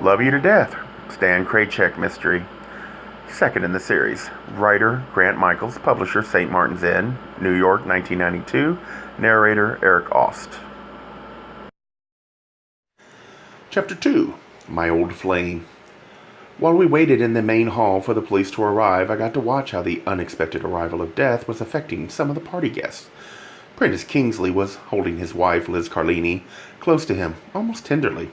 Love You to Death, Stan Kraychik Mystery. Second in the series. Writer Grant Michaels, publisher St. Martin's Inn, New York, 1992. Narrator Eric Aust. Chapter 2. My Old Flame. While we waited in the main hall for the police to arrive, I got to watch how the unexpected arrival of death was affecting some of the party guests. Prentice Kingsley was holding his wife, Liz Carlini, close to him, almost tenderly.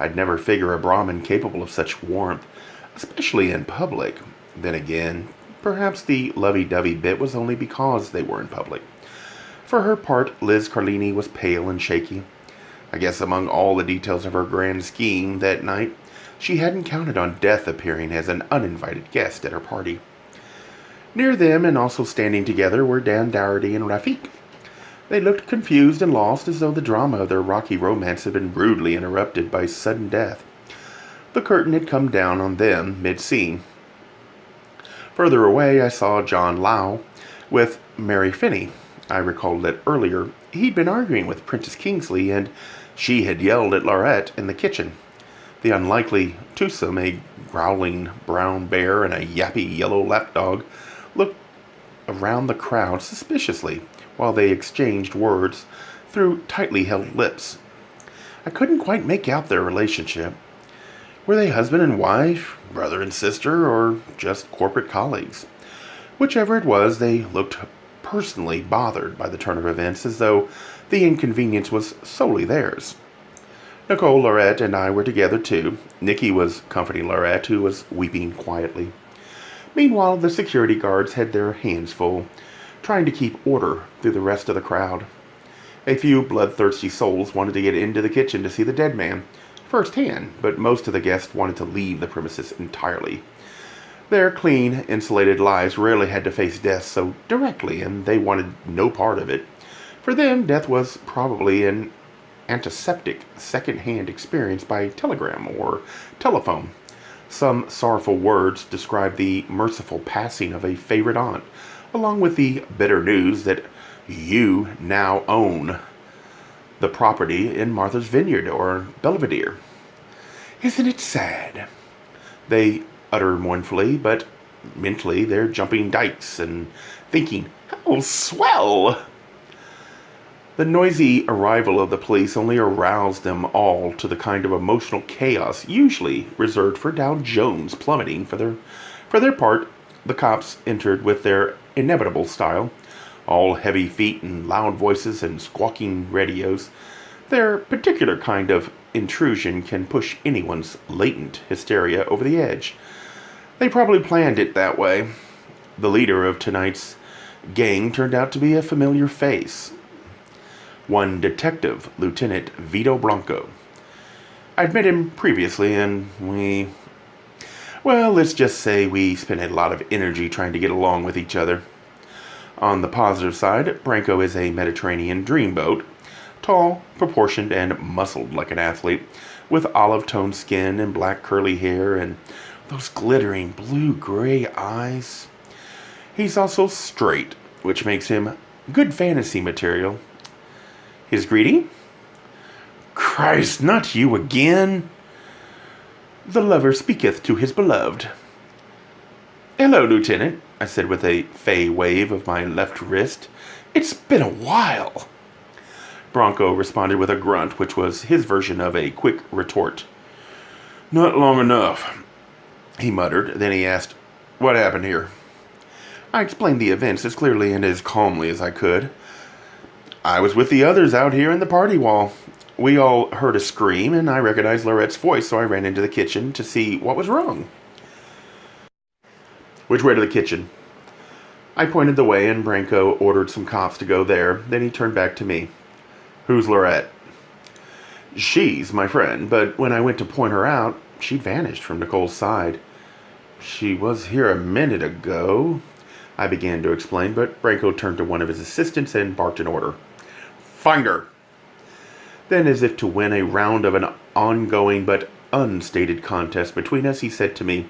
I'd never figure a Brahmin capable of such warmth, especially in public. Then again, perhaps the lovey-dovey bit was only because they were in public. For her part, Liz Carlini was pale and shaky. I guess among all the details of her grand scheme that night, she hadn't counted on death appearing as an uninvited guest at her party. Near them, and also standing together, were Dan Dougherty and Rafik. They looked confused and lost, as though the drama of their rocky romance had been rudely interrupted by sudden death. The curtain had come down on them mid-scene. Further away, I saw John Lau with Mary Finney. I recalled that earlier he'd been arguing with Prentice Kingsley, and she had yelled at Laurette in the kitchen. The unlikely twosome, a growling brown bear and a yappy yellow lapdog, looked around the crowd suspiciously while they exchanged words through tightly held lips. I couldn't quite make out their relationship. Were they husband and wife, brother and sister, or just corporate colleagues? Whichever it was, they looked personally bothered by the turn of events, as though the inconvenience was solely theirs. Nicole, Laurette, and I were together too. Nicky was comforting Laurette, who was weeping quietly. Meanwhile, the security guards had their hands full, trying to keep order through the rest of the crowd. A few bloodthirsty souls wanted to get into the kitchen to see the dead man firsthand, but most of the guests wanted to leave the premises entirely. Their clean, insulated lives rarely had to face death so directly, and they wanted no part of it. For them, death was probably an antiseptic, second-hand experience by telegram or telephone. Some sorrowful words described the merciful passing of a favorite aunt, along with the bitter news that you now own the property in Martha's Vineyard or Belvedere. Isn't it sad? They utter mournfully, but mentally they're jumping dikes and thinking, "Oh, swell!" The noisy arrival of the police only aroused them all to the kind of emotional chaos usually reserved for Dow Jones plummeting. For their part, the cops entered with their inevitable style, all heavy feet and loud voices and squawking radios. Their particular kind of intrusion can push anyone's latent hysteria over the edge. They probably planned it that way. The leader of tonight's gang turned out to be a familiar face. One detective, Lieutenant Vito Blanco. I'd met him previously, and let's just say we spent a lot of energy trying to get along with each other. On the positive side, Branco is a Mediterranean dreamboat, tall, proportioned, and muscled like an athlete, with olive-toned skin and black curly hair and those glittering blue-gray eyes. He's also straight, which makes him good fantasy material. His greeting? "Christ, not you again!" "The lover speaketh to his beloved." "Hello, Lieutenant," I said with a fey wave of my left wrist. "It's been a while." Bronco responded with a grunt, which was his version of a quick retort. "Not long enough," he muttered. Then he asked, "What happened here?" I explained the events as clearly and as calmly as I could. I was with the others out here in the party wall. We all heard a scream, and I recognized Laurette's voice, so I ran into the kitchen to see what was wrong. "Which way to the kitchen?" I pointed the way, and Branco ordered some cops to go there. Then he turned back to me. "Who's Laurette?" "She's my friend, but when I went to point her out, she'd vanished from Nicole's side." "She was here a minute ago," I began to explain, but Branco turned to one of his assistants and barked an order. "Find her!" Then, as if to win a round of an ongoing but unstated contest between us, he said to me,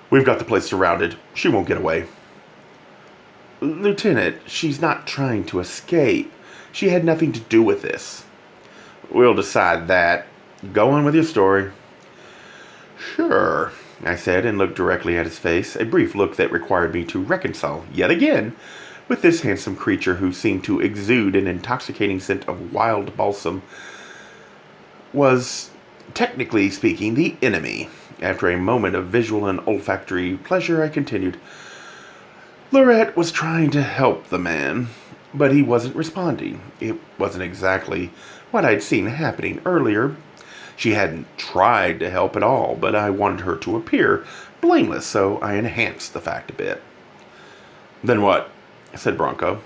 "We've got the place surrounded. She won't get away." "Lieutenant, she's not trying to escape. She had nothing to do with this." "We'll decide that. Go on with your story." Sure, I said and looked directly at his face, a brief look that required me to reconcile, yet again, with this handsome creature who seemed to exude an intoxicating scent of wild balsam, was, technically speaking, the enemy. After a moment of visual and olfactory pleasure, I continued. Lorette was trying to help the man, but he wasn't responding. It wasn't exactly what I'd seen happening earlier. She hadn't tried to help at all, but I wanted her to appear blameless, so I enhanced the fact a bit. Then what? Said Bronco.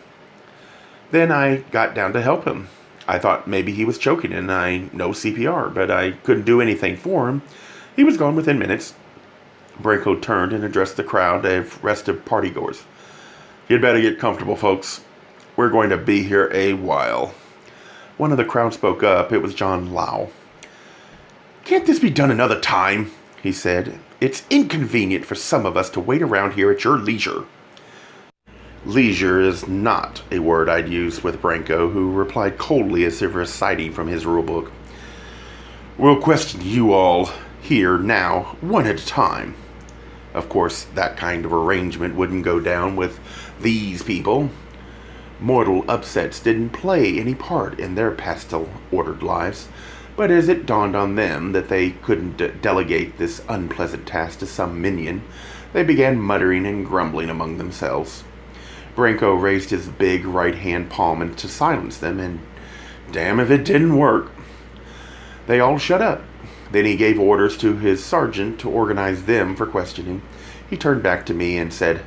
Then I got down to help him. I thought maybe he was choking and I know CPR, but I couldn't do anything for him. He was gone within minutes. Branco turned and addressed the crowd of restive partygoers. You'd better get comfortable, folks. We're going to be here a while. One of the crowd spoke up. It was John Lau. Can't this be done another time? He said. It's inconvenient for some of us to wait around here at your leisure. Leisure is not a word I'd use with Branco, who replied coldly as if reciting from his rulebook. We'll question you all here now, one at a time. Of course, that kind of arrangement wouldn't go down with these people. Mortal upsets didn't play any part in their pastel-ordered lives, but as it dawned on them that they couldn't delegate this unpleasant task to some minion, they began muttering and grumbling among themselves. Branco raised his big right-hand palm to silence them, and damn if it didn't work. They all shut up. Then he gave orders to his sergeant to organize them for questioning. He turned back to me and said,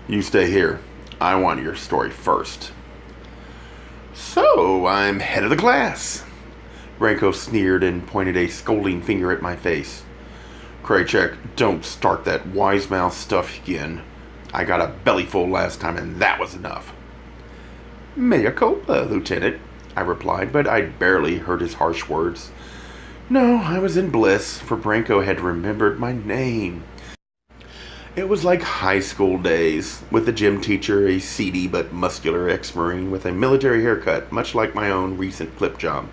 You stay here. I want your story first. So, I'm head of the class. Branco sneered and pointed a scolding finger at my face. Kraychik, don't start that wise-mouth stuff again. I got a bellyful last time, and that was enough. Mea culpa, Lieutenant, I replied, but I'd barely heard his harsh words. No, I was in bliss, for Branco had remembered my name. It was like high school days, with the gym teacher, a seedy but muscular ex-Marine with a military haircut, much like my own recent clip job.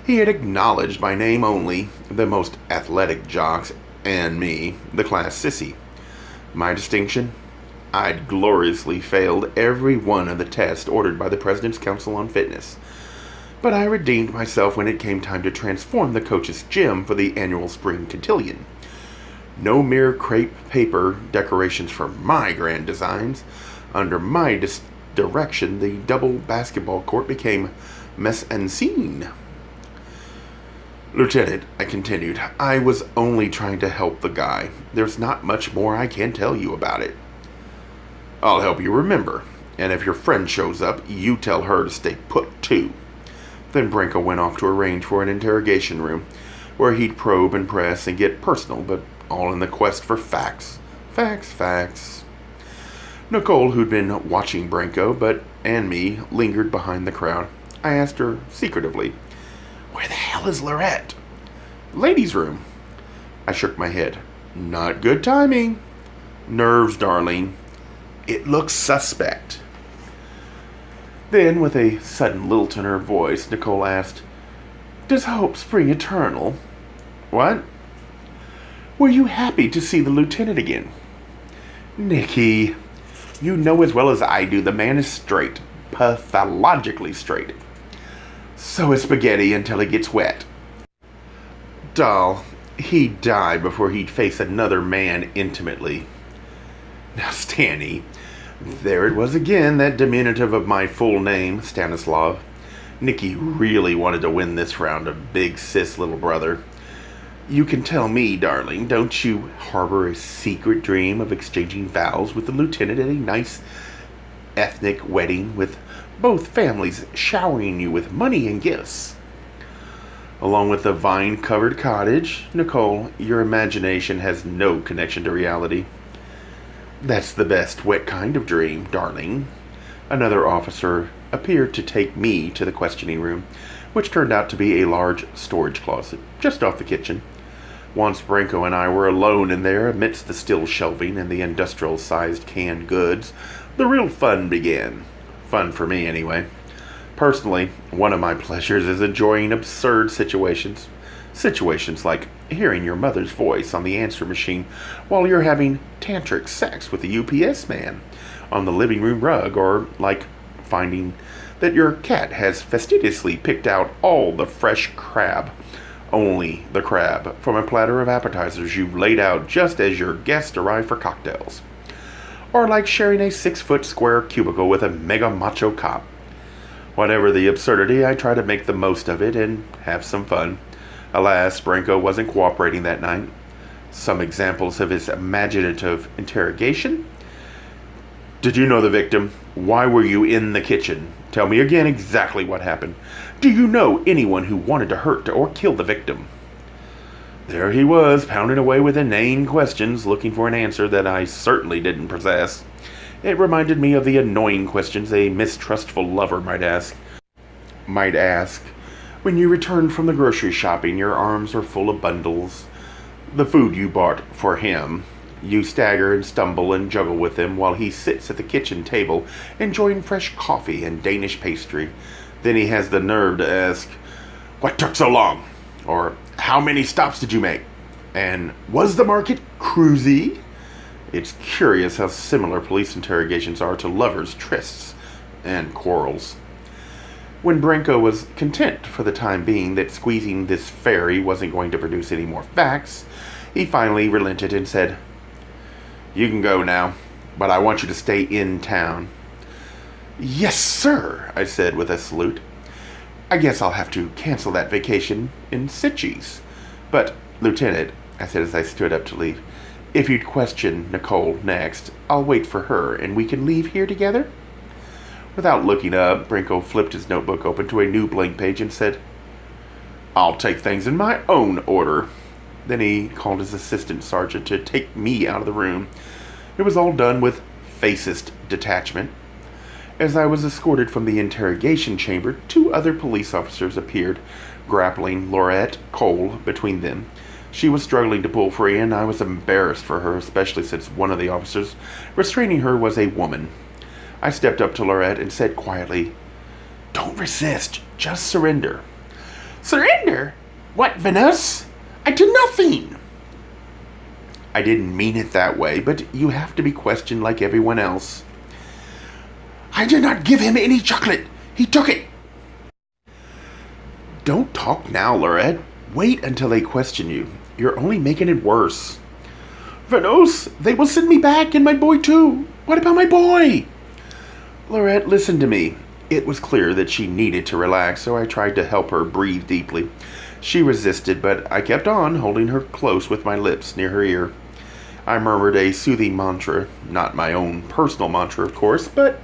He had acknowledged my name only, the most athletic jocks, and me, the class sissy. My distinction? I'd gloriously failed every one of the tests ordered by the President's Council on Fitness. But I redeemed myself when it came time to transform the coach's gym for the annual spring cotillion. No mere crepe paper decorations for my grand designs. Under my direction, the double basketball court became mise en scene. Lieutenant, I continued, I was only trying to help the guy. There's not much more I can tell you about it. I'll help you remember, and if your friend shows up, you tell her to stay put too. Then Branco went off to arrange for an interrogation room, where he'd probe and press and get personal, but all in the quest for facts. Facts. Nicole, who'd been watching Branco, and me, lingered behind the crowd. I asked her secretively, Where the hell is Lorette? Ladies' room. I shook my head. Not good timing. Nerves, darling. It looks suspect. Then, with a sudden lilt in her voice, Nicole asked, Does hope spring eternal? What? Were you happy to see the lieutenant again? Nikki, you know as well as I do the man is straight. Pathologically straight. So is spaghetti until it gets wet. Doll, he'd die before he'd face another man intimately. Now, Stani, there it was again, that diminutive of my full name, Stanislav. Nikki really wanted to win this round of big sis little brother. You can tell me, darling, don't you harbor a secret dream of exchanging vows with the lieutenant at a nice ethnic wedding with both families showering you with money and gifts? Along with the vine-covered cottage, Nicole, your imagination has no connection to reality. That's the best wet kind of dream, darling. Another officer appeared to take me to the questioning room, which turned out to be a large storage closet, just off the kitchen. Once Branco and I were alone in there, amidst the still shelving and the industrial-sized canned goods, the real fun began. Fun for me, anyway. Personally, one of my pleasures is enjoying absurd situations, Situations like hearing your mother's voice on the answer machine while you're having tantric sex with the UPS man on the living room rug, or like finding that your cat has fastidiously picked out all the fresh crab, only the crab, from a platter of appetizers you've laid out just as your guests arrive for cocktails. Or like sharing a 6-foot square cubicle with a mega macho cop. Whatever the absurdity, I try to make the most of it and have some fun. Alas, Branko wasn't cooperating that night. Some examples of his imaginative interrogation. Did you know the victim? Why were you in the kitchen? Tell me again exactly what happened. Do you know anyone who wanted to hurt or kill the victim? There he was, pounding away with inane questions, looking for an answer that I certainly didn't possess. It reminded me of the annoying questions a mistrustful lover might ask. When you return from the grocery shopping, your arms are full of bundles. The food you bought for him. You stagger and stumble and juggle with him while he sits at the kitchen table enjoying fresh coffee and Danish pastry. Then he has the nerve to ask, "What took so long?" Or, "How many stops did you make?" And, "Was the market cruisy?" It's curious how similar police interrogations are to lovers' trysts and quarrels. When Branko was content for the time being that squeezing this fairy wasn't going to produce any more facts, he finally relented and said, "You can go now, but I want you to stay in town." "Yes, sir," I said with a salute. "I guess I'll have to cancel that vacation in Sitges. But, Lieutenant," I said as I stood up to leave, "if you'd question Nicole next, I'll wait for her and we can leave here together." Without looking up, Branko flipped his notebook open to a new blank page and said, "I'll take things in my own order." Then he called his assistant sergeant to take me out of the room. It was all done with fascist detachment. As I was escorted from the interrogation chamber, 2 other police officers appeared, grappling Laurette Cole between them. She was struggling to pull free, and I was embarrassed for her, especially since one of the officers restraining her was a woman. I stepped up to Laurette and said quietly, "Don't resist, just surrender." "Surrender? What, Venus? I did nothing." "I didn't mean it that way, but you have to be questioned like everyone else." "I did not give him any chocolate. He took it." "Don't talk now, Laurette. Wait until they question you. You're only making it worse." "Venus, they will send me back, and my boy too. What about my boy?" "Laurette, listen to me." It was clear that she needed to relax, so I tried to help her breathe deeply. She resisted, but I kept on, holding her close with my lips near her ear. I murmured a soothing mantra, not my own personal mantra, of course, but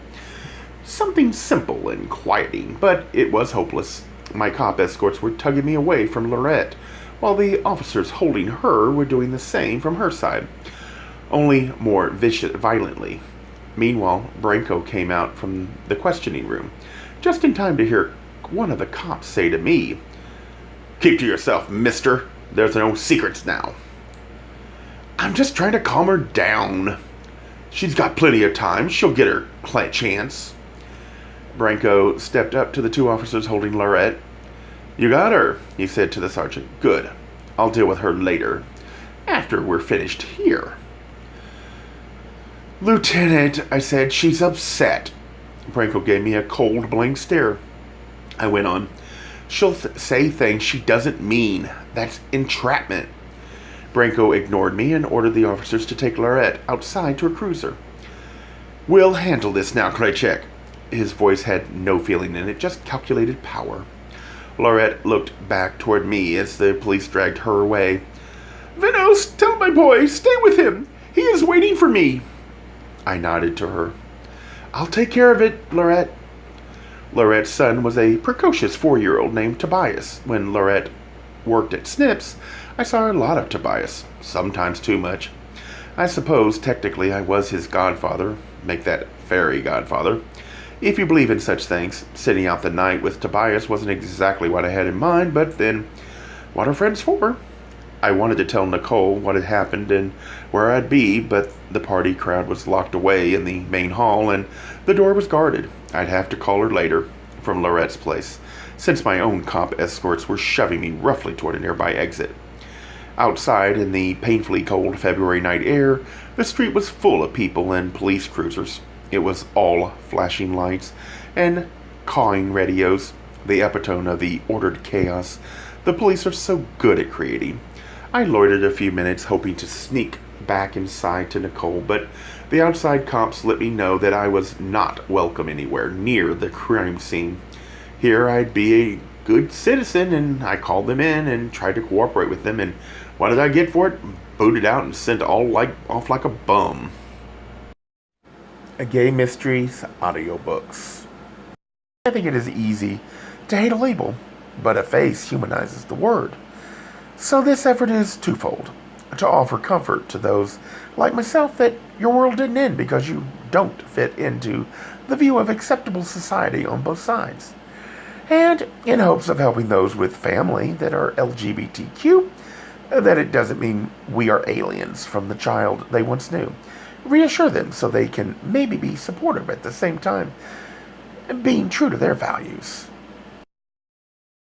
something simple and quieting, but it was hopeless. My cop escorts were tugging me away from Laurette, while the officers holding her were doing the same from her side, only more violently. Meanwhile, Branko came out from the questioning room, just in time to hear one of the cops say to me, "Keep to yourself, mister. There's no secrets now." "I'm just trying to calm her down. She's got plenty of time. She'll get her chance." Branko stepped up to the 2 officers holding Laurette. "You got her," he said to the sergeant. "Good. I'll deal with her later, after we're finished here." "Lieutenant," I said, "she's upset." Branko gave me a cold, blank stare. I went on, "She'll say things she doesn't mean. That's entrapment." Branko ignored me and ordered the officers to take Laurette outside to a cruiser. "We'll handle this now, Kraychik." His voice had no feeling in it, just calculated power. Laurette looked back toward me as the police dragged her away. "Venus, tell my boy, stay with him. He is waiting for me." I nodded to her. "I'll take care of it, Laurette." Laurette's son was a precocious 4-year-old named Tobias. When Laurette worked at Snips, I saw a lot of Tobias, sometimes too much. I suppose technically I was his godfather, make that fairy godfather. If you believe in such things, sitting out the night with Tobias wasn't exactly what I had in mind, but then, what are friends for? I wanted to tell Nicole what had happened and where I'd be, but the party crowd was locked away in the main hall and the door was guarded. I'd have to call her later. from Lorette's place, since my own cop escorts were shoving me roughly toward a nearby exit. Outside, in the painfully cold February night air, the street was full of people and police cruisers. It was all flashing lights and cawing radios, the epitome of the ordered chaos the police are so good at creating. I loitered a few minutes, hoping to sneak back inside to Nicole, but the outside cops let me know that I was not welcome anywhere near the crime scene. Here I'd be a good citizen, and I called them in and tried to cooperate with them, and what did I get for it? Booted out and sent off like a bum. A Gay Mysteries audiobooks. I think it is easy to hate a label, but a face humanizes the word. So this effort is twofold: to offer comfort to those like myself that your world didn't end because you don't fit into the view of acceptable society on both sides, and in hopes of helping those with family that are LGBTQ, that it doesn't mean we are aliens from the child they once knew. Reassure them so they can maybe be supportive at the same time, being true to their values.